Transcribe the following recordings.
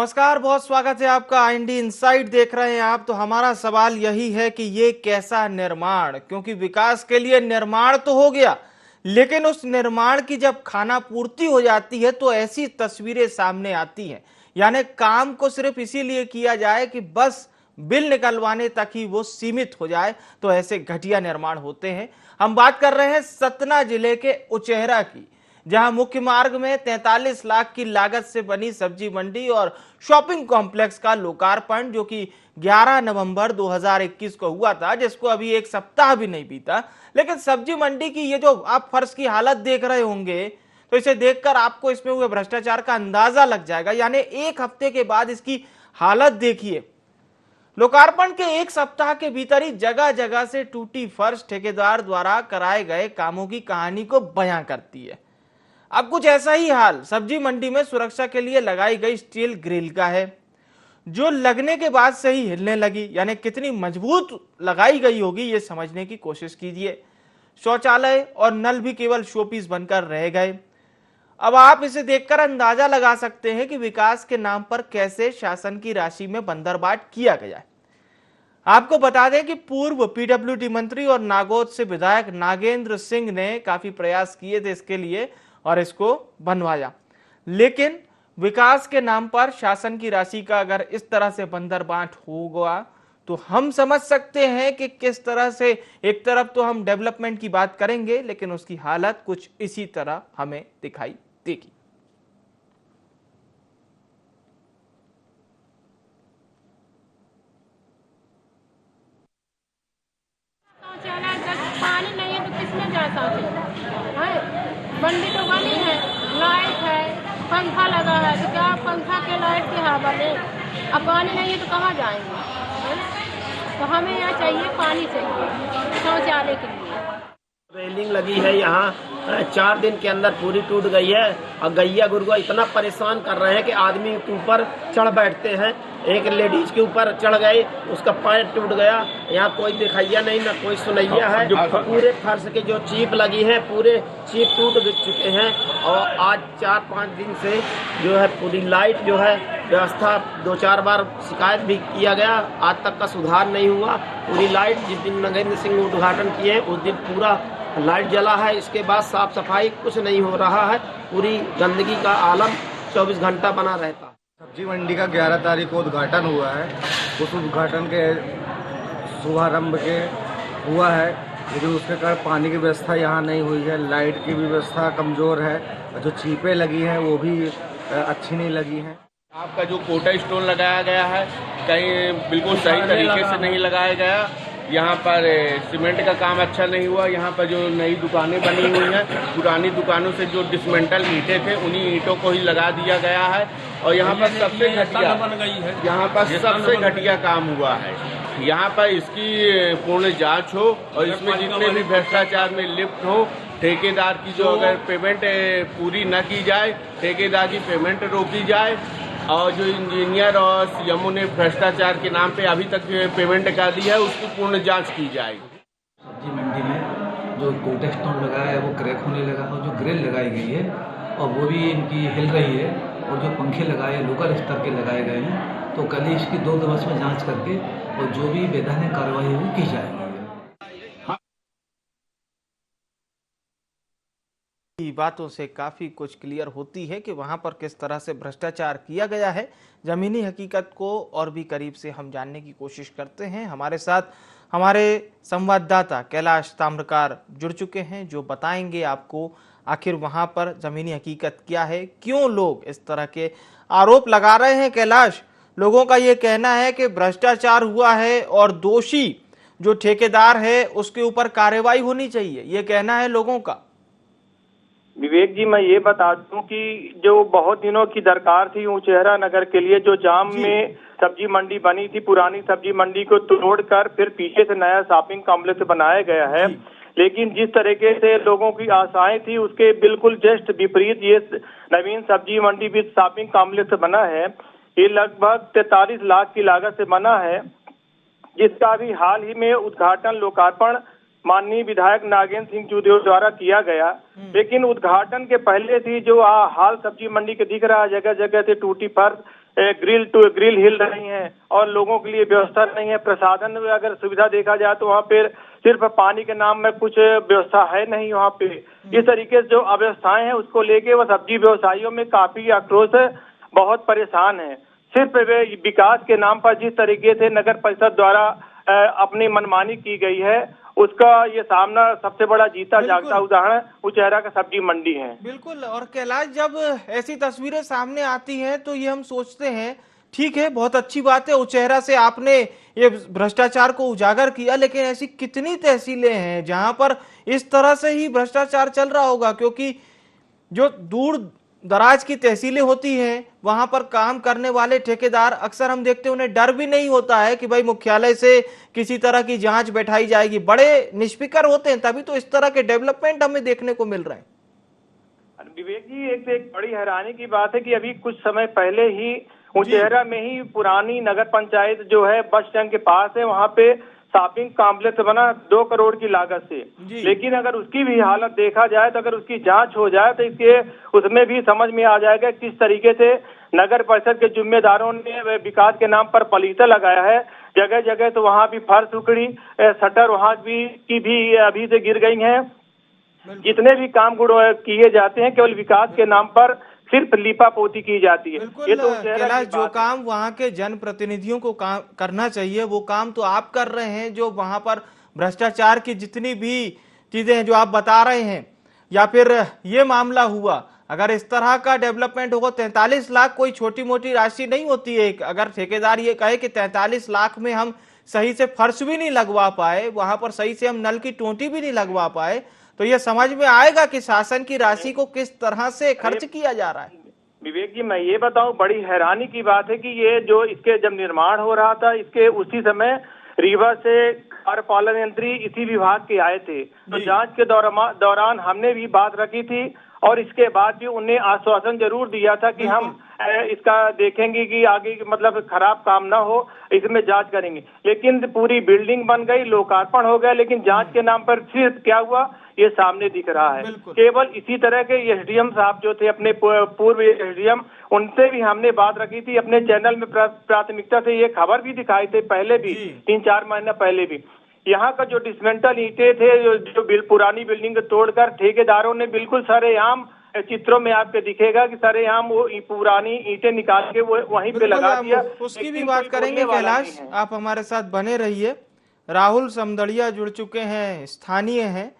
नमस्कार, बहुत स्वागत है आपका। आईएनडी इनसाइट देख रहे हैं आप। तो हमारा सवाल यही है कि ये कैसा निर्माण, क्योंकि विकास के लिए निर्माण तो हो गया, लेकिन उस निर्माण की जब खाना पूर्ति हो जाती है तो ऐसी तस्वीरें सामने आती हैं। यानी काम को सिर्फ इसीलिए किया जाए कि बस बिल निकलवाने तक ही वो सीमित हो जाए, तो ऐसे घटिया निर्माण होते हैं। हम बात कर रहे हैं सतना जिले के उचेहरा की, जहां मुख्य मार्ग में 43 लाख की लागत से बनी सब्जी मंडी और शॉपिंग कॉम्प्लेक्स का लोकार्पण, जो कि 11 नवंबर 2021 को हुआ था, जिसको अभी एक सप्ताह भी नहीं बीता। लेकिन सब्जी मंडी की ये जो आप फर्श की हालत देख रहे होंगे, तो इसे देखकर आपको इसमें हुए भ्रष्टाचार का अंदाजा लग जाएगा। यानी एक हफ्ते के बाद इसकी हालत देखिए। लोकार्पण के एक सप्ताह के भीतर ही जगह जगह से टूटी फर्श ठेकेदार द्वारा कराए गए कामों की कहानी को बयां करती है। अब कुछ ऐसा ही हाल सब्जी मंडी में सुरक्षा के लिए लगाई गई स्टील ग्रिल का है, जो लगने के बाद से ही हिलने लगी। यानी कितनी मजबूत लगाई गई होगी, ये समझने की कोशिश कीजिए। शौचालय और नल भी केवल शोपीस बनकर रह गए। अब आप इसे देखकर अंदाजा लगा सकते हैं कि विकास के नाम पर कैसे शासन की राशि में बंदरबाट किया गया है। आपको बता दें कि पूर्व पीडब्ल्यूडी मंत्री और नागौद से विधायक नागेंद्र सिंह ने काफी प्रयास किए थे इसके लिए और इसको बनवाया, लेकिन विकास के नाम पर शासन की राशि का अगर इस तरह से बंदरबाट होगा तो हम समझ सकते हैं कि किस तरह से एक तरफ तो हम डेवलपमेंट की बात करेंगे, लेकिन उसकी हालत कुछ इसी तरह हमें दिखाई देगी। पानी नहीं है तो किसमें जाता है? मंडी तो बनी है, लाइट है, पंखा लगा है, तो क्या पंखा के लाइट के हवा ले? अब पानी नहीं है तो कहाँ जाएंगे? तो हमें यहाँ चाहिए, पानी चाहिए शौचालय के लिए। रेलिंग लगी है यहाँ 4 दिन के अंदर पूरी टूट गई है और गैया गुरुआ इतना परेशान कर रहे हैं कि आदमी के ऊपर चढ़ बैठते हैं। एक लेडीज के ऊपर चढ़ गए, उसका पैर टूट गया। यहाँ कोई दिखाइया नहीं, ना कोई सुनैया है। पूरे फर्श के जो चीप लगी है, पूरे चीप टूट चुके हैं। और आज 4-5 दिन से जो है पूरी लाइट जो है व्यवस्था 2-4 बार शिकायत भी किया गया, आज तक का सुधार नहीं हुआ। पूरी लाइट जिस दिन नागेंद्र सिंह उद्घाटन किए उस दिन पूरा लाइट जला है। इसके बाद साफ सफाई कुछ नहीं हो रहा है, पूरी गंदगी का आलम 24 घंटा बना रहता है। सब्जी मंडी का 11 तारीख को उद्घाटन हुआ है। उस उद्घाटन के शुभारंभ के हुआ है, लेकिन उसके कारण पानी की व्यवस्था यहाँ नहीं हुई है, लाइट की भी व्यवस्था कमज़ोर है, जो चीपें लगी हैं वो भी अच्छी नहीं लगी हैं। आपका जो कोटा स्टोन लगाया गया है कहीं बिल्कुल सही तरीके से नहीं लगाया गया। यहाँ पर सीमेंट का काम अच्छा नहीं हुआ। यहाँ पर जो नई दुकानें बनी हुई हैं, पुरानी दुकानों से जो डिसमेंटल ईंटें थे उन्हीं ईंटों को ही लगा दिया गया है। और यहाँ पर सबसे घटिया यहाँ पर सबसे घटिया काम हुआ है। यहाँ पर इसकी पूर्ण जांच हो और इसमें जितने भी भ्रष्टाचार में लिप्त हो, ठेकेदार की जो अगर पेमेंट पूरी न की जाए, ठेकेदार की पेमेंट रोकी जाए, और जो इंजीनियर और सीएमओ ने भ्रष्टाचार के नाम पे अभी तक पेमेंट कर दी है, उसकी पूर्ण जांच की जाएगी। सब्जी मंडी में जो कोटा स्टोन लगाया है वो क्रैक होने लगा और जो ग्रिल लगाई गई है और वो भी इनकी हिल रही है, और जो पंखे लगाए लोकल स्तर के लगाए गए हैं, तो कल ही इसकी 2 दिवस में जांच करके और जो भी वैधानिक कार्रवाई होगी की जाएगी। बातों से काफी कुछ क्लियर होती है कि वहां पर किस तरह से भ्रष्टाचार किया गया है। जमीनी हकीकत को और भी करीब से हम जानने की कोशिश करते हैं। हमारे साथ हमारे संवाददाता कैलाश ताम्रकार जुड़ चुके हैं, जो बताएंगे आपको आखिर वहां पर जमीनी हकीकत क्या है, क्यों लोग इस तरह के आरोप लगा रहे हैं। कैलाश, लोगों का ये कहना है कि भ्रष्टाचार हुआ है और दोषी जो ठेकेदार है उसके ऊपर कार्रवाई होनी चाहिए, ये कहना है लोगों का। विवेक जी, मैं ये बता दूं कि जो बहुत दिनों की दरकार थी उचेहरा नगर के लिए, जो जाम में सब्जी मंडी बनी थी, पुरानी सब्जी मंडी को तोड़कर फिर पीछे से नया शॉपिंग कॉम्प्लेक्स बनाया गया है, लेकिन जिस तरीके से लोगों की आशाएं थी उसके बिल्कुल जस्ट विपरीत ये नवीन सब्जी मंडी भी शॉपिंग कॉम्प्लेक्स बना है। ये लगभग 43 लाख की लागत से बना है, जिसका भी हाल ही में उद्घाटन लोकार्पण माननीय विधायक नागेंद्र सिंह चौधरी द्वारा किया गया। लेकिन उद्घाटन के पहले थी जो हाल सब्जी मंडी के दिख रहा है, जगह जगह से टूटी फर्श, ग्रिल हिल रही हैं और लोगों के लिए व्यवस्था नहीं है। प्रशासन में अगर सुविधा देखा जाए तो वहाँ पे सिर्फ पानी के नाम में कुछ व्यवस्था है नहीं वहाँ पे। इस तरीके से जो अव्यवस्थाएं हैं उसको लेके वो सब्जी व्यवसायियों में काफी आक्रोश है, बहुत परेशान है। सिर्फ वे विकास के नाम पर जिस तरीके से नगर परिषद द्वारा अपनी मनमानी की गई है उसका ये सामना सबसे बड़ा जीता जागता उदाहरण उचेहरा का सब्जी मंडी है। बिल्कुल। और कैलाश, जब ऐसी तस्वीरें सामने आती हैं तो ये हम सोचते हैं ठीक है, बहुत अच्छी बात है, उचेहरा से आपने ये भ्रष्टाचार को उजागर किया, लेकिन ऐसी कितनी तहसीलें हैं जहां पर इस तरह से ही भ्रष्टाचार चल रहा होगा? क्योंकि जो दूर दराज की तहसीलें होती हैं वहां पर काम करने वाले ठेकेदार अक्सर हम देखते हैं उन्हें डर भी नहीं होता है कि भाई मुख्यालय से किसी तरह की जांच बैठाई जाएगी। बड़े निष्फिक्र होते हैं, तभी तो इस तरह के डेवलपमेंट हमें देखने को मिल रहे हैं। विवेक जी, एक बड़ी हैरानी की बात है कि अभी कुछ समय पहले ही उचेहरा में ही पुरानी नगर पंचायत जो है बस स्टैंड के पास है, वहाँ पे शॉपिंग कॉम्प्लेक्स बना 2 करोड़ की लागत से। लेकिन अगर उसकी भी हालत देखा जाए तो अगर उसकी जांच हो जाए तो इसके उसमें भी समझ में आ जाएगा किस तरीके से नगर परिषद के जिम्मेदारों ने विकास के नाम पर पलीता लगाया है। जगह जगह तो वहाँ भी फर्श उखड़ी, शटर वहाँ भी अभी से गिर गई हैं। जितने भी काम किए जाते हैं केवल विकास के नाम पर सिर्फ लीपापोती की जाती है। ये तो कैलाश, जो काम वहाँ के जनप्रतिनिधियों को करना चाहिए वो काम तो आप कर रहे हैं। जो वहाँ पर भ्रष्टाचार की जितनी भी चीजें हैं जो आप बता रहे हैं, या फिर ये मामला हुआ, अगर इस तरह का डेवलपमेंट होगा, 43 लाख कोई छोटी मोटी राशि नहीं होती है। अगर ठेकेदार ये कहे कि 43 लाख में हम सही से फर्श भी नहीं लगवा पाए, वहां पर सही से हम नल की टोंटी भी नहीं लगवा पाए, तो ये समझ में आएगा कि शासन की राशि को किस तरह से खर्च किया जा रहा है। विवेक जी, मैं ये बताऊं, बड़ी हैरानी की बात है कि ये जो इसके जब निर्माण हो रहा था इसके उसी समय रीवा से कार्यपालन यंत्री इसी विभाग के आए थे। तो जांच के दौरान हमने भी बात रखी थी और इसके बाद भी उन्हें आश्वासन जरूर दिया था कि हम इसका देखेंगे कि आगे मतलब खराब काम ना हो, इसमें जांच करेंगे। लेकिन पूरी बिल्डिंग बन गई, लोकार्पण हो गया, लेकिन जांच के नाम पर फिर क्या हुआ ये सामने दिख रहा है। केवल इसी तरह के एसडीएम साहब जो थे, अपने पूर्व एसडीएम, उनसे भी हमने बात रखी थी। अपने चैनल में प्राथमिकता से ये खबर भी दिखाई थी पहले भी, 3-4 महीने पहले भी। यहाँ का जो डिसमेंटल ईंटें थे, जो पुरानी बिल्डिंग तोड़कर ठेकेदारों ने बिल्कुल सरेआम, चित्रों में आपके दिखेगा कि सरेआम वो पुरानी ईंटें निकाल के वो वहीं पे लगा दिया। उसकी भी बात करेंगे कैलाश, आप हमारे साथ बने रहिए। राहुल समदड़िया जुड़ चुके हैं, स्थानीय हैं।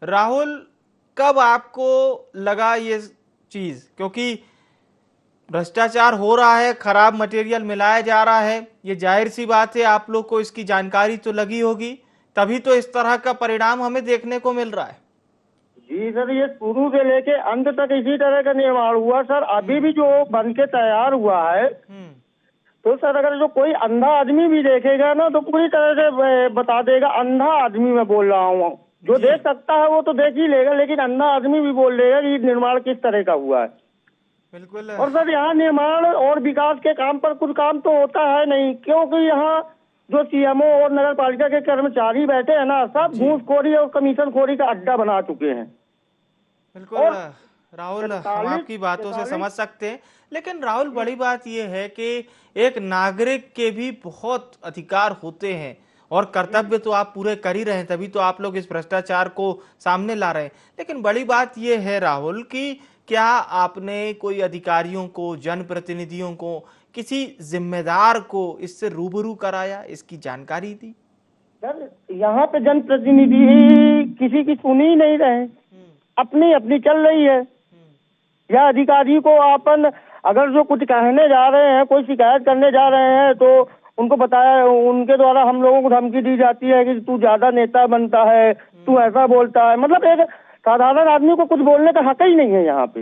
राहुल, कब आपको लगा ये चीज, क्योंकि भ्रष्टाचार हो रहा है, खराब मटेरियल मिलाया जा रहा है, ये जाहिर सी बात है आप लोग को इसकी जानकारी तो लगी होगी, तभी तो इस तरह का परिणाम हमें देखने को मिल रहा है। जी सर, ये शुरू से लेके अंत तक इसी तरह का निर्माण हुआ सर। अभी भी जो बन के तैयार हुआ है तो सर अगर जो कोई अंधा आदमी भी देखेगा ना तो पूरी तरह से बता देगा। अंधा आदमी मैं बोल रहा हूँ, जो देख सकता है वो तो देख ही लेगा, लेकिन अंधा आदमी भी बोल देगा कि निर्माण किस तरह का हुआ है। बिल्कुल। और सर यहाँ निर्माण और विकास के काम पर कुछ काम तो होता है नहीं, क्योंकि यहाँ जो सीएमओ और नगर पालिका के कर्मचारी बैठे हैं ना, सब घूसखोरी और कमीशन खोरी का अड्डा बना चुके हैं। बिल्कुल राहुल, हम आपकी बातों से समझ सकते हैं, लेकिन राहुल बड़ी बात यह है कि एक नागरिक के भी बहुत अधिकार होते हैं और कर्तव्य तो आप पूरे कर ही रहे हैं, तभी तो आप लोग इस भ्रष्टाचार को सामने ला रहे हैं। लेकिन बड़ी बात यह है राहुल कि क्या आपने कोई अधिकारियों को, जनप्रतिनिधियों को, किसी जिम्मेदार को इससे रूबरू कराया, इसकी जानकारी दी? सर यहाँ पे जनप्रतिनिधि किसी की सुन ही नहीं रहे, अपनी अपनी चल रही है। या अधिकारी को अपन अगर जो कुछ कहने जा रहे हैं, कोई शिकायत करने जा रहे हैं, तो उनको बताया, उनके द्वारा हम लोगों को धमकी दी जाती है कि तू ज्यादा नेता बनता है, तू ऐसा बोलता है। मतलब एक साधारण आदमी को कुछ बोलने का हक ही नहीं है यहाँ पे।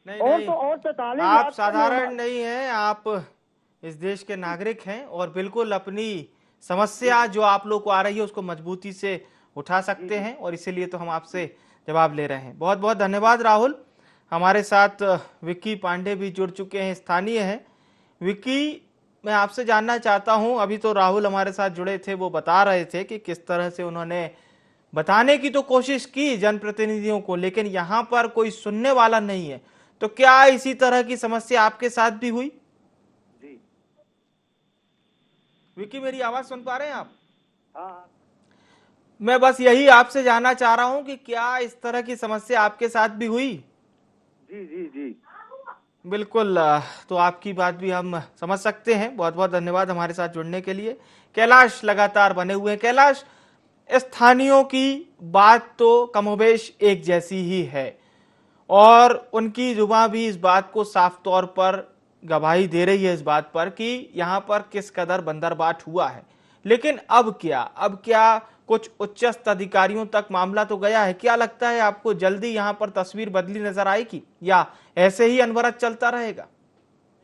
नहीं, और नहीं, तो और 44 आप साधारण नहीं हैं, आप इस देश के नागरिक हैं और बिल्कुल अपनी समस्या जो आप लोग को आ रही है उसको मजबूती से उठा सकते हैं, और इसीलिए तो हम आपसे जवाब ले रहे हैं। बहुत बहुत धन्यवाद राहुल। हमारे साथ विक्की पांडे भी जुड़ चुके हैं, स्थानीय हैं। विक्की, मैं आपसे जानना चाहता हूं, अभी तो राहुल हमारे साथ जुड़े थे, वो बता रहे थे कि किस तरह से उन्होंने बताने की तो कोशिश की जनप्रतिनिधियों को, लेकिन यहाँ पर कोई सुनने वाला नहीं है। तो क्या इसी तरह की समस्या आपके साथ भी हुई? विकी, मेरी आवाज सुन पा रहे हैं आप? हाँ। मैं बस यही आपसे जानना चाह रहा हूं कि क्या इस तरह की समस्या आपके साथ भी हुई? जी जी जी। बिल्कुल, तो आपकी बात भी हम समझ सकते हैं। बहुत बहुत धन्यवाद हमारे साथ जुड़ने के लिए। कैलाश लगातार बने हुए हैं। कैलाश, स्थानीयों की बात तो कमोबेश एक जैसी ही है और उनकी जुबान भी इस बात को साफ तौर पर गवाही दे रही है इस बात पर कि यहाँ पर किस कदर बंदरबाट हुआ है। लेकिन अब क्या कुछ उच्चस्थ अधिकारियों तक मामला तो गया है? क्या लगता है आपको, जल्दी यहाँ पर तस्वीर बदली नजर आएगी या ऐसे ही अनवरत चलता रहेगा?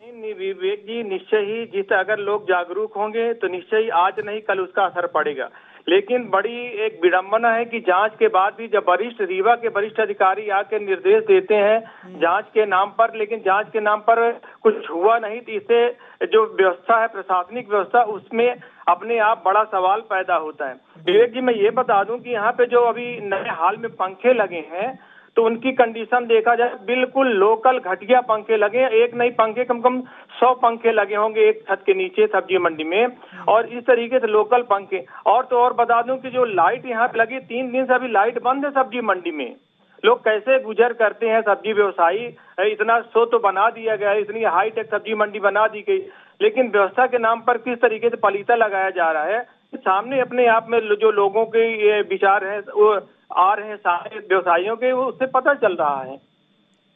नहीं विवेक जी, निश्चय ही जिस अगर लोग जागरूक होंगे तो निश्चय ही आज नहीं कल उसका असर पड़ेगा। लेकिन बड़ी एक विडंबना है कि जांच के बाद भी जब रीवा के वरिष्ठ अधिकारी आके निर्देश देते हैं जांच के नाम पर, लेकिन जांच के नाम पर कुछ हुआ नहीं, तो इससे जो व्यवस्था है, प्रशासनिक व्यवस्था, उसमें अपने आप बड़ा सवाल पैदा होता है। विवेक जी, मैं ये बता दूं कि यहाँ पे जो अभी नए हाल में पंखे लगे हैं तो उनकी कंडीशन देखा जाए बिल्कुल लोकल घटिया पंखे लगे हैं। एक नहीं पंखे कम कम 100 पंखे लगे होंगे एक छत के नीचे सब्जी मंडी में, और इस तरीके से लोकल पंखे। और तो और बता दूं कि जो लाइट यहाँ पे लगी, 3 दिन से अभी लाइट बंद है सब्जी मंडी में। लोग कैसे गुजर करते हैं सब्जी व्यवसायी? इतना शो तो बना दिया गया है, इतनी हाईटेक सब्जी मंडी बना दी गई, लेकिन व्यवस्था के नाम पर किस तरीके से पलीता लगाया जा रहा है सामने अपने आप में जो लोगों के ये विचार है वो आ रहे हैं सारे व्यवसायियों के, वो उससे पता चल रहा है।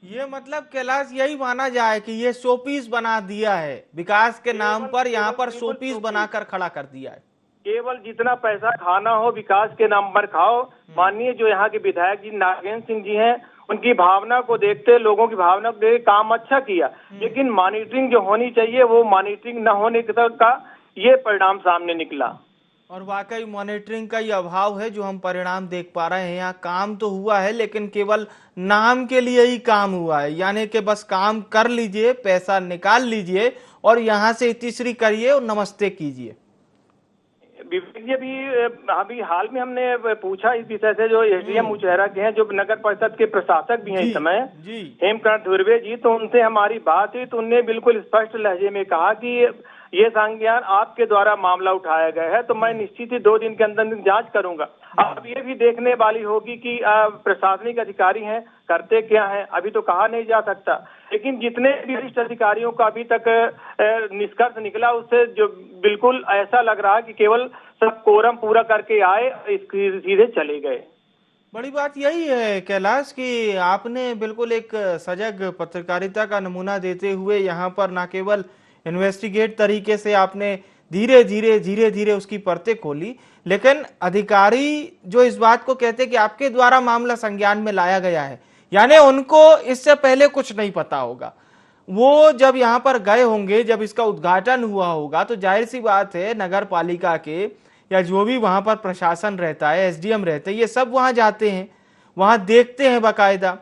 ये मतलब कैलाश यही माना जाए कि ये शोपीस बना दिया है, विकास के नाम पर यहाँ पर शोपीस बनाकर खड़ा कर दिया है। केवल जितना पैसा खाना हो विकास के नाम पर खाओ। माननीय जो यहाँ के विधायक जी नागेंद्र सिंह जी हैं, उनकी भावना को देखते, लोगों की भावना को देख काम अच्छा किया, लेकिन मॉनिटरिंग जो होनी चाहिए वो मॉनिटरिंग न होने का ये परिणाम सामने निकला। और वाकई मॉनिटरिंग का ये अभाव है जो हम परिणाम देख पा रहे हैं। यहाँ काम तो हुआ है लेकिन केवल नाम के लिए ही काम हुआ है, यानी कि बस काम कर लीजिए, पैसा निकाल लीजिए और यहाँ से तीसरी करिए और नमस्ते कीजिए। विवेक जी, अभी हाल में हमने पूछा इस विषय से जो एसडीएम उचेहरा के हैं, जो नगर परिषद के प्रशासक भी हैं इस समय, हेमकांत धुर्वे जी, तो उनसे हमारी बात हुई तो उनने बिल्कुल स्पष्ट लहजे में कहा कि ये संज्ञान आपके द्वारा मामला उठाया गया है, तो मैं निश्चित ही 2 दिन के अंदर जांच करूंगा। अब ये भी देखने वाली होगी कि प्रशासनिक अधिकारी हैं करते क्या हैं, अभी तो कहा नहीं जा सकता, लेकिन जितने भी वरिष्ठ अधिकारियों का अभी तक निष्कर्ष निकला उससे जो बिल्कुल ऐसा लग रहा है कि केवल सब कोरम पूरा करके आए, सीधे चले गए। बड़ी बात यही है कैलाश कि आपने बिल्कुल एक सजग पत्रकारिता का नमूना देते हुए यहाँ पर न केवल इन्वेस्टिगेट तरीके से आपने धीरे धीरे उसकी परतें खोली, लेकिन अधिकारी जो इस बात को कहते हैं कि आपके द्वारा मामला संज्ञान में लाया गया है, यानी उनको इससे पहले कुछ नहीं पता होगा। वो जब यहाँ पर गए होंगे, जब इसका उद्घाटन हुआ होगा, तो जाहिर सी बात है नगर पालिका के या जो भी वहां पर प्रशासन रहता है, एसडीएम रहते हैं, ये सब वहां जाते हैं, वहां देखते हैं बाकायदा।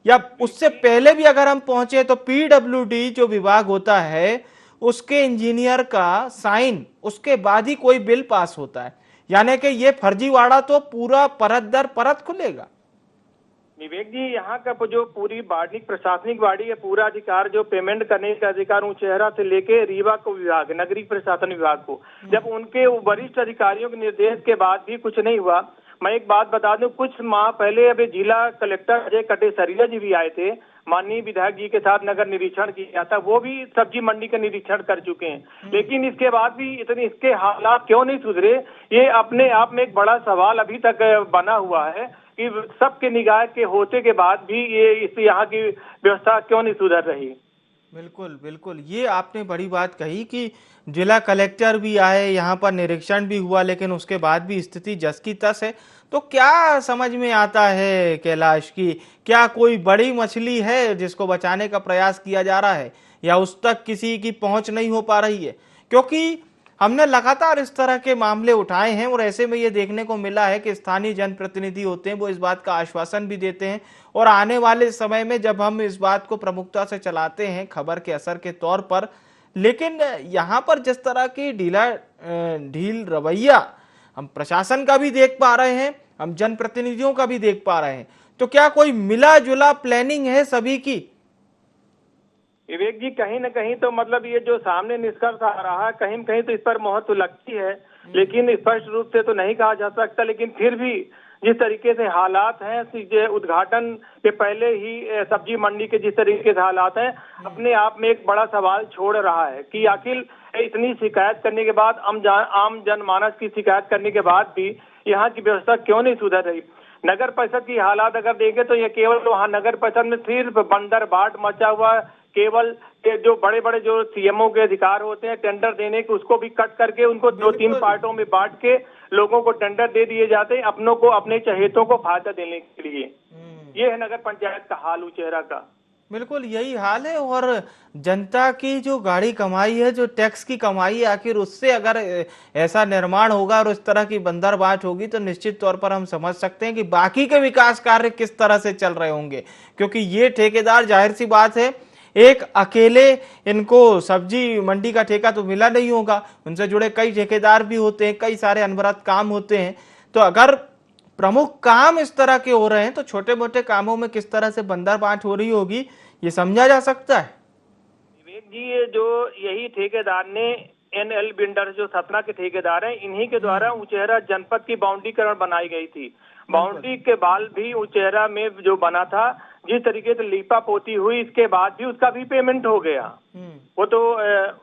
या उससे पहले भी अगर हम पहुंचे तो पीडब्ल्यूडी जो विभाग होता है उसके इंजीनियर का साइन, उसके बाद ही कोई बिल पास होता है, यानी कि ये फर्जीवाड़ा तो पूरा परत दर परत खुलेगा। विवेक जी, यहाँ का जो पूरी बॉडी, प्रशासनिक बॉडी है, पूरा अधिकार जो पेमेंट करने का अधिकार उचेहरा से लेके रीवा को विभाग, नगरीय प्रशासन विभाग को, जब उनके वरिष्ठ अधिकारियों के निर्देश के बाद भी कुछ नहीं हुआ। मैं एक बात बता दूं, कुछ माह पहले अभी जिला कलेक्टर अजय कटेसरिया जी भी आए थे, माननीय विधायक जी के साथ नगर निरीक्षण किया था, वो भी सब्जी मंडी का निरीक्षण कर चुके हैं, लेकिन इसके बाद भी इतने इसके हालात क्यों नहीं सुधरे, ये अपने आप में एक बड़ा सवाल अभी तक बना हुआ है कि सबके निगाह के होते के बाद भी ये इस यहाँ की व्यवस्था क्यों नहीं सुधर रही। बिल्कुल बिल्कुल, ये आपने बड़ी बात कही कि जिला कलेक्टर भी आए, यहाँ पर निरीक्षण भी हुआ, लेकिन उसके बाद भी स्थिति जस की तस है। तो क्या समझ में आता है कैलाश की क्या कोई बड़ी मछली है जिसको बचाने का प्रयास किया जा रहा है या उस तक किसी की पहुंच नहीं हो पा रही है? क्योंकि हमने लगातार इस तरह के मामले उठाए हैं और ऐसे में ये देखने को मिला है कि स्थानीय जनप्रतिनिधि होते हैं वो इस बात का आश्वासन भी देते हैं और आने वाले समय में जब हम इस बात को प्रमुखता से चलाते हैं खबर के असर के तौर पर, लेकिन यहाँ पर जिस तरह की ढील रवैया हम प्रशासन का भी देख पा रहे हैं, हम जनप्रतिनिधियों का भी देख पा रहे हैं, तो क्या कोई मिला जुला प्लानिंग है सभी की? विवेक जी, कहीं न कहीं तो मतलब ये जो सामने निष्कर्ष आ रहा है, कहीं न कहीं तो इस पर मोहर तो लगती है, लेकिन स्पष्ट रूप से तो नहीं कहा जा सकता। लेकिन फिर भी जिस तरीके से हालात हैं, उद्घाटन के पहले ही सब्जी मंडी के जिस तरीके से हालात हैं, अपने आप में एक बड़ा सवाल छोड़ रहा है कि आखिर इतनी शिकायत करने के बाद, आम जनमानस की शिकायत करने के बाद भी यहाँ की व्यवस्था क्यों नहीं सुधर रही। नगर परिषद की हालात अगर देखें तो ये केवल वहाँ नगर परिषद में सिर्फ बंदर बाट मचा हुआ है। केवल जो बड़े बड़े जो सीएमओ के अधिकार होते हैं टेंडर देने के, उसको भी कट करके उनको 2-3 पार्टों में बांट के लोगों को टेंडर दे दिए जाते हैं, अपनों को, अपने चहेतों को फायदा देने के लिए। ये है नगर पंचायत का हाल उचेहरा का। बिल्कुल यही हाल है। और जनता की जो गाड़ी कमाई है, जो टैक्स की कमाई है, आखिर उससे अगर ऐसा निर्माण होगा और उस तरह की बंदरबाट होगी तो निश्चित तौर पर हम समझ सकते हैं कि बाकी के विकास कार्य किस तरह से चल रहे होंगे। क्योंकि ये ठेकेदार, जाहिर सी बात है, एक अकेले इनको सब्जी मंडी का ठेका तो मिला नहीं होगा, उनसे जुड़े कई ठेकेदार भी होते हैं, कई सारे अनवरत काम होते हैं। तो अगर प्रमुख काम इस तरह के हो रहे हैं तो छोटे मोटे कामों में किस तरह से बंदरबाट हो रही होगी, ये समझा जा सकता है। विवेक जी, ये जो यही ठेकेदार ने NL बिल्डर्स जो सतना के ठेकेदार हैं, इन्हीं के द्वारा उचेहरा जनपद की बाउंड्रीकरण बनाई गई थी। बाउंड्री के बाद भी उचेहरा में जो बना था, जिस तरीके से लीपा पोती हुई, इसके बाद भी उसका भी पेमेंट हो गया वो तो,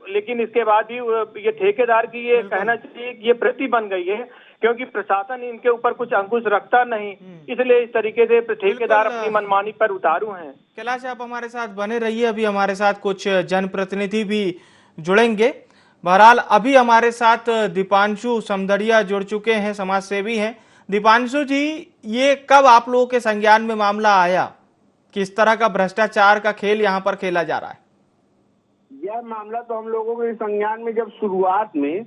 लेकिन इसके बाद भी ये ठेकेदार की ये कहना चाहिए कि ये प्रति बन गई है, क्योंकि प्रशासन इनके ऊपर कुछ अंकुश रखता नहीं, इसलिए इस तरीके से ठेकेदार अपनी मनमानी पर उतारू हैं। कैलाश, आप हमारे साथ बने रहिए, अभी हमारे साथ कुछ जनप्रतिनिधि भी जुड़ेंगे। बहरहाल अभी हमारे साथ दीपांशु समदड़िया जुड़ चुके हैं, समाज सेवी हैं। दीपांशु जी, ये कब आप लोगों के संज्ञान में मामला आया कि इस तरह का भ्रष्टाचार का खेल यहाँ पर खेला जा रहा है? यह मामला तो हम लोगों के संज्ञान में जब शुरुआत में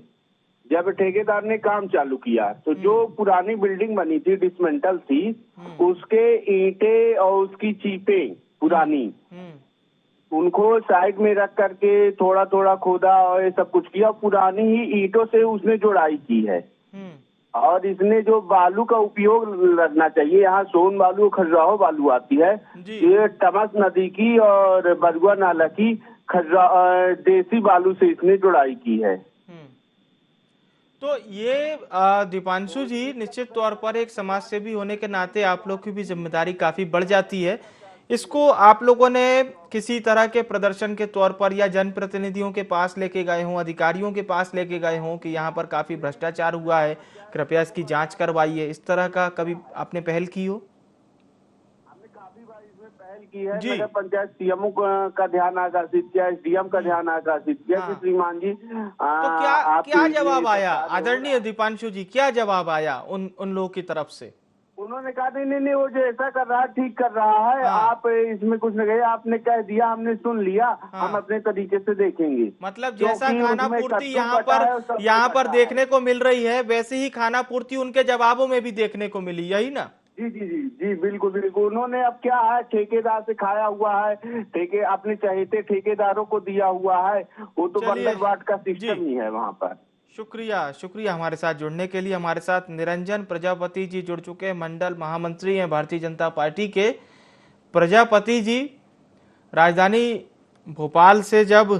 जब ठेकेदार ने काम चालू किया तो जो पुरानी बिल्डिंग बनी थी, डिसमेंटल थी, उसके ईंटें और उसकी चीपें पुरानी, उनको साइड में रख करके थोड़ा थोड़ा खोदा और ये सब कुछ किया। पुरानी ही ईंटों से उसने जोड़ाई की है। और इसने जो बालू का उपयोग लगना चाहिए, यहाँ सोन बालू, खजुराहो बालू आती है, ये तमस नदी की और बरुआ नाला की देसी बालू से इसने जुड़ाई की है। तो ये दीपांशु जी, निश्चित तौर पर एक समाज सेवी होने के नाते आप लोग की भी जिम्मेदारी काफी बढ़ जाती है। इसको आप लोगों ने किसी तरह के प्रदर्शन के तौर पर या जनप्रतिनिधियों के पास लेके गए हों, अधिकारियों के पास लेके गए हों कि यहाँ पर काफी भ्रष्टाचार हुआ है, कृपया इसकी जांच करवाइए, इस तरह का कभी आपने पहल की हो? हमने काफी बार इसमें पहल की है। नगर पंचायत सीएमओ का ध्यान आकर्षित किया, SDM का ध्यान आकर्षित किया कि श्रीमान जी तो क्या जवाब आया आदरणीय दीपांशु जी, क्या जवाब आया उन लोगों की तरफ से? उन्होंने कहा नहीं, वो जो ऐसा कर रहा है ठीक कर रहा है, आप इसमें कुछ नहीं, आपने कह दिया, हमने सुन लिया, हम अपने तरीके से देखेंगे। मतलब जैसा खाना पूर्ति यहाँ पर देखने को मिल रही है, वैसे ही खाना पूर्ति उनके जवाबों में भी देखने को मिली, यही ना? जी जी जी जी, बिल्कुल बिल्कुल। उन्होंने अब क्या है, ठेकेदार से खाया हुआ है, अपने चहेते ठेकेदारों को दिया हुआ है, वो तो बंदरबाट का सिस्टम ही है वहाँ पर। शुक्रिया हमारे साथ जुड़ने के लिए। हमारे साथ निरंजन प्रजापति जी जुड़ चुके हैं, मंडल महामंत्री हैं भारतीय जनता पार्टी के। प्रजापति जी, राजधानी भोपाल से जब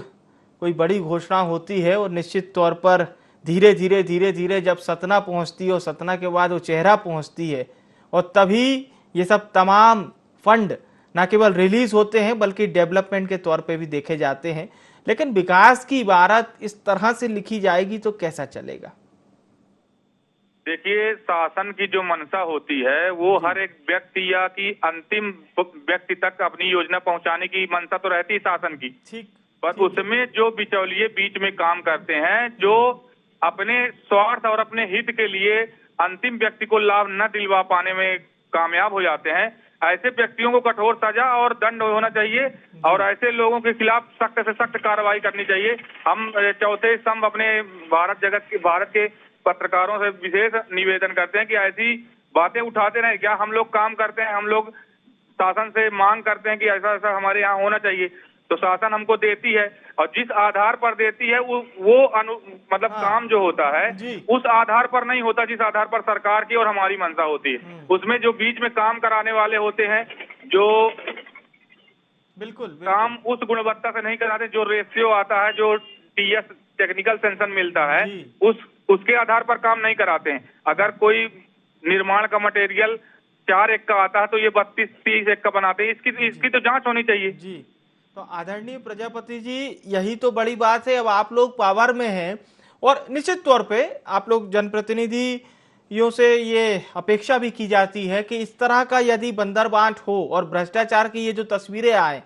कोई बड़ी घोषणा होती है और निश्चित तौर पर धीरे धीरे जब सतना पहुंचती है और सतना के बाद उचेहरा पहुंचती है, और तभी ये सब तमाम फंड न केवल रिलीज होते हैं बल्कि डेवलपमेंट के तौर पे भी देखे जाते हैं। लेकिन विकास की इबारत इस तरह से लिखी जाएगी तो कैसा चलेगा? देखिए, शासन की जो मंशा होती है वो हर एक व्यक्ति या की अंतिम व्यक्ति तक अपनी योजना पहुंचाने की मंशा तो रहती है शासन की, पर उसमें जो बिचौलिए बीच में काम करते हैं, जो अपने स्वार्थ और अपने हित के लिए अंतिम व्यक्ति को लाभ न दिलवा पाने में कामयाब हो जाते हैं, ऐसे व्यक्तियों को कठोर सजा और दंड होना चाहिए और ऐसे लोगों के खिलाफ सख्त से सख्त कार्रवाई करनी चाहिए। हम चौथे स्तंभ अपने भारत के पत्रकारों से विशेष निवेदन करते हैं कि ऐसी बातें उठाते रहें। क्या हम लोग काम करते हैं, हम लोग शासन से मांग करते हैं कि ऐसा ऐसा हमारे यहाँ होना चाहिए, तो शासन हमको देती है और जिस आधार पर देती है मतलब काम जो होता है उस आधार पर नहीं होता जिस आधार पर सरकार की और हमारी मंशा होती है। उसमें जो बीच में काम कराने वाले होते हैं, जो बिल्कुल। काम उस गुणवत्ता से नहीं कराते। जो रेशियो आता है, जो टीएस टेक्निकल सेंशन मिलता है, उसके आधार पर काम नहीं कराते हैं। अगर कोई निर्माण का मटेरियल 4 एक का आता है तो ये 32-30 एक का बनाते हैं। इसकी तो जांच होनी चाहिए जी। तो आदरणीय प्रजापति जी, यही तो बड़ी बात है। अब आप लोग पावर में हैं और निश्चित तौर पे आप लोग जनप्रतिनिधियों से ये अपेक्षा भी की जाती है कि इस तरह का यदि बंदरबांट हो और भ्रष्टाचार की ये जो तस्वीरें आए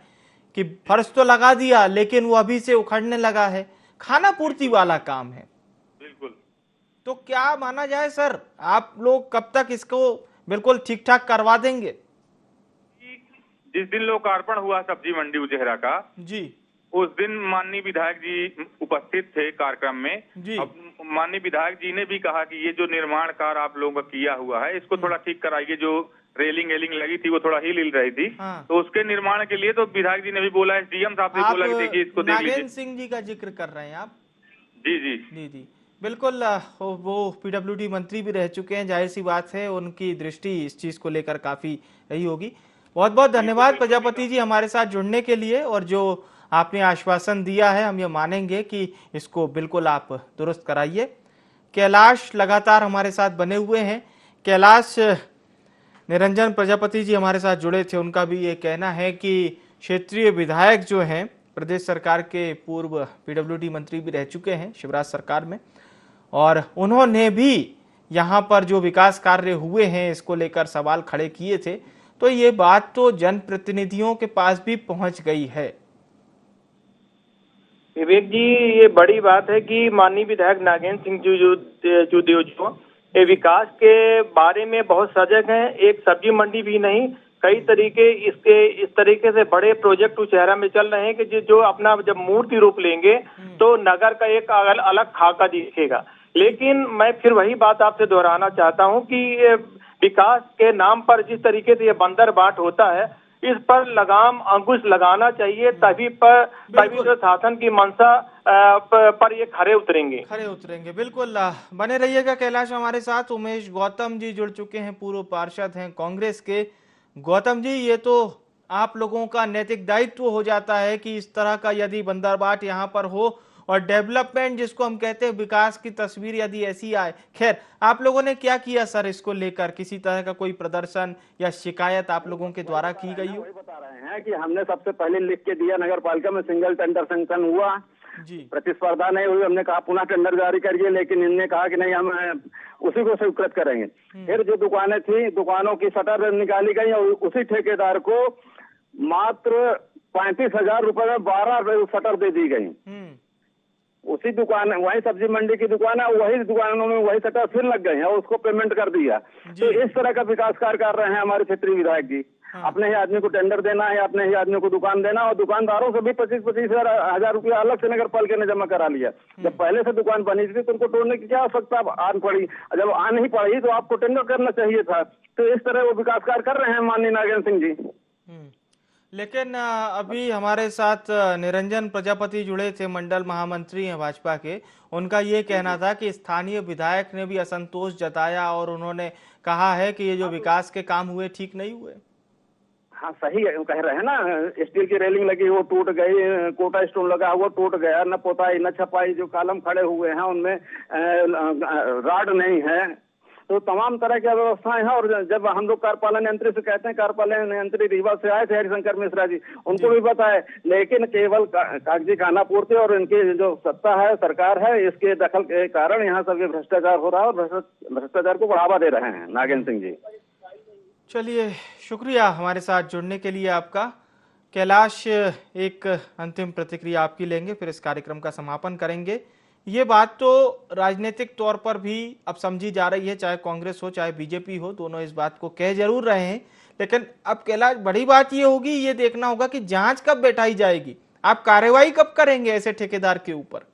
कि फर्श तो लगा दिया लेकिन वो अभी से उखड़ने लगा है, खाना पूर्ति वाला काम है। बिल्कुल। तो क्या माना जाए सर, आप लोग कब तक इसको बिल्कुल ठीक ठाक करवा देंगे? जिस दिन लोकार्पण हुआ सब्जी मंडी उचेहरा का जी, उस दिन माननीय विधायक जी उपस्थित थे कार्यक्रम में जी। अब माननीय विधायक जी ने भी कहा कि ये जो निर्माण कार्य आप लोगों का किया हुआ है इसको थोड़ा ठीक कराइए। जो रेलिंग लगी थी वो थोड़ा हिल रही थी। तो उसके निर्माण के लिए तो विधायक जी ने भी बोला, एसडीएम साहब ने बोला कि देखिए इसको देख लीजिए। नागेंद्र सिंह जी का जिक्र कर रहे हैं आप? जी जी जी जी, बिल्कुल। वो पीडब्ल्यूडी मंत्री भी रह चुके हैं, जाहिर सी बात है उनकी दृष्टि इस चीज को लेकर काफी रही होगी। बहुत बहुत धन्यवाद प्रजापति जी हमारे साथ जुड़ने के लिए, और जो आपने आश्वासन दिया है हम ये मानेंगे कि इसको बिल्कुल आप दुरुस्त कराइए। कैलाश लगातार हमारे साथ बने हुए हैं। कैलाश, निरंजन प्रजापति जी हमारे साथ जुड़े थे, उनका भी ये कहना है कि क्षेत्रीय विधायक जो हैं, प्रदेश सरकार के पूर्व पीडब्ल्यूडी मंत्री भी रह चुके हैं शिवराज सरकार में, और उन्होंने भी यहाँ पर जो विकास कार्य हुए हैं इसको लेकर सवाल खड़े किए थे। तो ये बात तो जनप्रतिनिधियों के पास भी पहुंच गई है। विवेक जी, ये बड़ी बात है कि माननीय विधायक नागेंद्र सिंह जूदेव जो ये विकास के बारे में बहुत सजग हैं। एक सब्जी मंडी भी नहीं, कई तरीके इस तरीके से बड़े प्रोजेक्ट उचेहरा में चल रहे हैं कि जो अपना जब मूर्ति रूप लेंगे तो नगर का एक अलग खाका दिखेगा। लेकिन मैं फिर वही बात आपसे दोहराना चाहता हूं कि विकास के नाम पर जिस तरीके से ये बंदरबाट होता है, इस पर लगाम अंकुश लगाना चाहिए, तभी तो शासन की मंशा पर ये खरे उतरेंगे। बिल्कुल, बने रहिएगा कैलाश हमारे साथ। उमेश गौतम जी जुड़ चुके हैं, पूर्व पार्षद हैं कांग्रेस के। गौतम जी, ये तो आप लोगों का नैतिक दायित्व हो जाता है कि इस तरह का यदि बंदरबाट यहाँ पर हो और डेवलपमेंट जिसको हम कहते हैं विकास की तस्वीर यदि ऐसी आए। खैर, आप लोगों ने क्या किया सर इसको लेकर? किसी तरह का कोई प्रदर्शन या शिकायत आप लोगों के द्वारा की गई हो? बता रहे हैं कि हमने सबसे पहले लिख के दिया, नगर पालिका में सिंगल टेंडर सैंक्शन हुआ जी, प्रतिस्पर्धा नहीं हुई। हमने कहा पुनः टेंडर जारी करिए, लेकिन इनने कहा कि नहीं, हम उसी को स्वीकृत करेंगे। फिर जो दुकानें थी, दुकानों की शटर निकाली गई और उसी ठेकेदार को मात्र 35,000 रुपए में 12 शटर दे दी गई। उसी दुकान, वही सब्जी मंडी की दुकान है, वही दुकानों में वही शटर फिर लग गए हैं और उसको पेमेंट कर दिया। तो इस तरह का विकास कार्य कर रहे हैं हमारे क्षेत्रीय विधायक जी। अपने ही आदमी को टेंडर देना है, अपने ही आदमी को दुकान देना, और दुकानदारों से भी 25-25 हजार रुपया अलग से नगर पालिका ने जमा करा लिया। जब पहले से दुकान बनी थी तो उनको तोड़ने की क्या आवश्यकता आन पड़ी? जब आन नहीं पड़ी तो आपको टेंडर करना चाहिए था। तो इस तरह वो विकास कार्य कर रहे हैं माननीय नागेंद्र सिंह जी। लेकिन अभी हमारे साथ निरंजन प्रजापति जुड़े थे, मंडल महामंत्री हैं भाजपा के। उनका ये कहना था कि स्थानीय विधायक ने भी असंतोष जताया और उन्होंने कहा है कि ये जो विकास के काम हुए ठीक नहीं हुए। हाँ, सही कह रहे हैं ना। स्टील की रेलिंग लगी वो टूट गई, कोटा स्टोन लगा हुआ टूट गया, न पोताई न छपाई, जो कॉलम खड़े हुए हैं उनमें राड नहीं है। तो तमाम तरह की व्यवस्थाएं हैं। और जब हम लोग कार्यपालन यंत्री से कहते हैं, कार्यपालन यंत्री रीवा से आए थे हरिशंकर मिश्रा जी, उनको भी बताए, लेकिन केवल कागजी खानापूर्ति और इनकी जो सत्ता है, सरकार है, इसके दखल के कारण यहाँ सब ये भ्रष्टाचार हो रहा है और भ्रष्टाचार को बढ़ावा दे रहे हैं नागेंद्र सिंह जी। चलिए, शुक्रिया हमारे साथ जुड़ने के लिए आपका। कैलाश, एक अंतिम प्रतिक्रिया आपकी लेंगे, फिर इस कार्यक्रम का समापन करेंगे। ये बात तो राजनीतिक तौर पर भी अब समझी जा रही है, चाहे कांग्रेस हो चाहे बीजेपी हो, दोनों इस बात को कह जरूर रहे हैं। लेकिन अब कैलाश, बड़ी बात ये होगी, ये देखना होगा कि जांच कब बैठाई जाएगी, आप कार्रवाई कब करेंगे ऐसे ठेकेदार के ऊपर?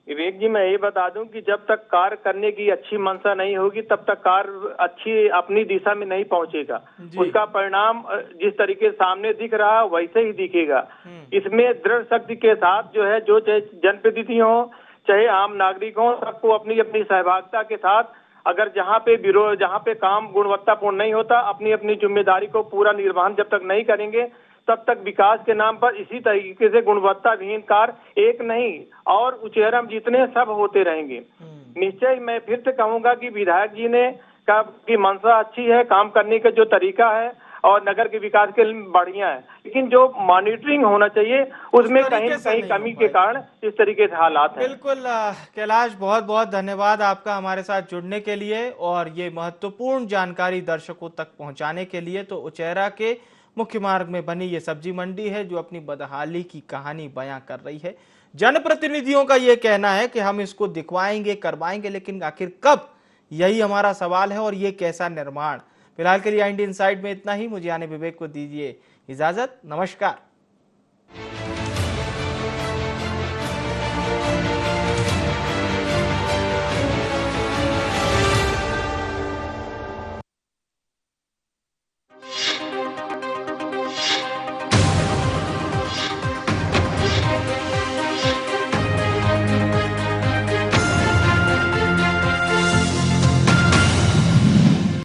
विवेक जी, मैं ये बता दूं कि जब तक कार्य करने की अच्छी मंशा नहीं होगी तब तक कार्य अच्छी अपनी दिशा में नहीं पहुंचेगा। उसका परिणाम जिस तरीके सामने दिख रहा है वैसे ही दिखेगा। इसमें दृढ़ शक्ति के साथ जो है, जो चाहे जनप्रतिनिधि हो चाहे आम नागरिक हो, सबको अपनी अपनी सहभागिता के साथ, अगर जहाँ पे काम गुणवत्तापूर्ण नहीं होता, अपनी अपनी जिम्मेदारी को पूरा निर्वहन जब तक नहीं करेंगे तब तक विकास के नाम पर इसी तरीके से गुणवत्ता विहीन कार्य एक नहीं और उचेहरा में जितने सब होते रहेंगे। निश्चय मैं फिर से कहूंगा कि विधायक जी ने की मंशा अच्छी है, काम करने का जो तरीका है और नगर के विकास के लिए बढ़िया है, लेकिन जो मॉनिटरिंग होना चाहिए उसमें कहीं न कहीं कमी के कारण इस तरीके से हालात हैं। बिल्कुल कैलाश, बहुत बहुत धन्यवाद आपका हमारे साथ जुड़ने के लिए और ये महत्वपूर्ण जानकारी दर्शकों तक पहुंचाने के लिए। तो उचेहरा के मुख्य मार्ग में बनी ये सब्जी मंडी है जो अपनी बदहाली की कहानी बयां कर रही है। जनप्रतिनिधियों का ये कहना है कि हम इसको दिखवाएंगे, करवाएंगे, लेकिन आखिर कब, यही हमारा सवाल है। और ये कैसा निर्माण। फिलहाल के लिए IND इनसाइड में इतना ही। मुझे यानी विवेक को दीजिए इजाजत। नमस्कार।